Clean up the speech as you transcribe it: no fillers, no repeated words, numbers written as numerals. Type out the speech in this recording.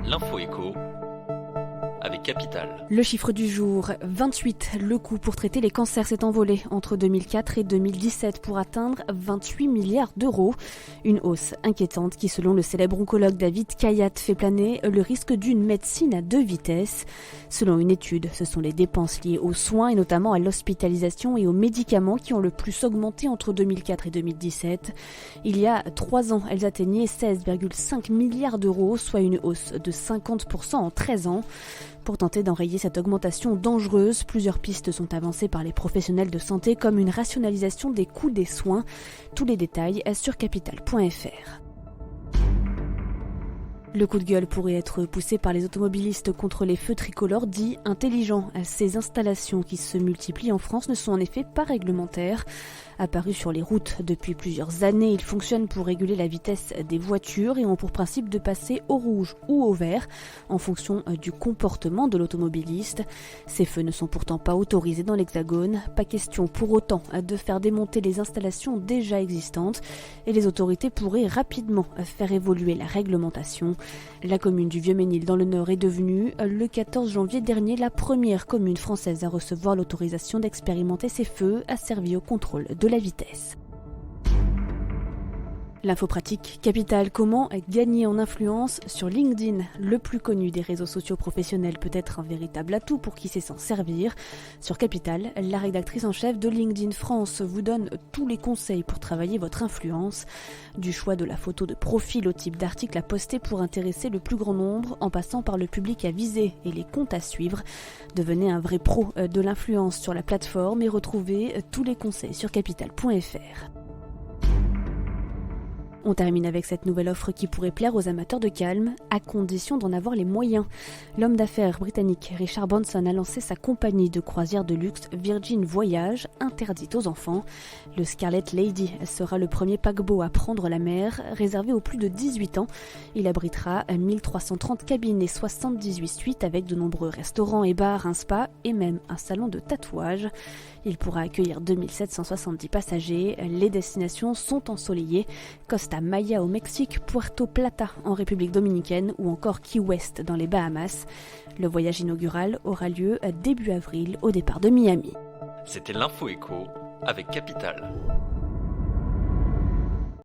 L'info écho avec Capital. Le chiffre du jour, 28. Le coût pour traiter les cancers s'est envolé entre 2004 et 2017 pour atteindre 28 milliards d'euros. Une hausse inquiétante qui, selon le célèbre oncologue David Kayat, fait planer le risque d'une médecine à deux vitesses. Selon une étude, ce sont les dépenses liées aux soins et notamment à l'hospitalisation et aux médicaments qui ont le plus augmenté entre 2004 et 2017. Il y a 3 ans, elles atteignaient 16,5 milliards d'euros, soit une hausse de 50% en 13 ans. Pour tenter d'enrayer cette augmentation dangereuse, plusieurs pistes sont avancées par les professionnels de santé comme une rationalisation des coûts des soins. Tous les détails sur capital.fr. Le coup de gueule pourrait être poussé par les automobilistes contre les feux tricolores dits intelligents. Ces installations qui se multiplient en France ne sont en effet pas réglementaires. Apparus sur les routes depuis plusieurs années, ils fonctionnent pour réguler la vitesse des voitures et ont pour principe de passer au rouge ou au vert en fonction du comportement de l'automobiliste. Ces feux ne sont pourtant pas autorisés dans l'Hexagone. Pas question pour autant de faire démonter les installations déjà existantes et les autorités pourraient rapidement faire évoluer la réglementation. La commune du Vieux-Mesnil dans le Nord est devenue, le 14 janvier dernier, la première commune française à recevoir l'autorisation d'expérimenter ces feux asservis au contrôle de la vitesse. L'info pratique Capital, comment gagner en influence sur LinkedIn. Le plus connu des réseaux sociaux professionnels peut être un véritable atout pour qui sait s'en servir. Sur Capital, la rédactrice en chef de LinkedIn France vous donne tous les conseils pour travailler votre influence. Du choix de la photo de profil au type d'article à poster pour intéresser le plus grand nombre, en passant par le public à viser et les comptes à suivre. Devenez un vrai pro de l'influence sur la plateforme et retrouvez tous les conseils sur capital.fr. On termine avec cette nouvelle offre qui pourrait plaire aux amateurs de calme, à condition d'en avoir les moyens. L'homme d'affaires britannique Richard Branson a lancé sa compagnie de croisière de luxe Virgin Voyage, interdite aux enfants. Le Scarlet Lady sera le premier paquebot à prendre la mer, réservé aux plus de 18 ans. Il abritera 1330 cabines et 78 suites avec de nombreux restaurants et bars, un spa et même un salon de tatouage. Il pourra accueillir 2770 passagers. Les destinations sont ensoleillées. Costa Maya au Mexique, Puerto Plata en République dominicaine ou encore Key West dans les Bahamas. Le voyage inaugural aura lieu début avril au départ de Miami. C'était l'info écho avec Capital.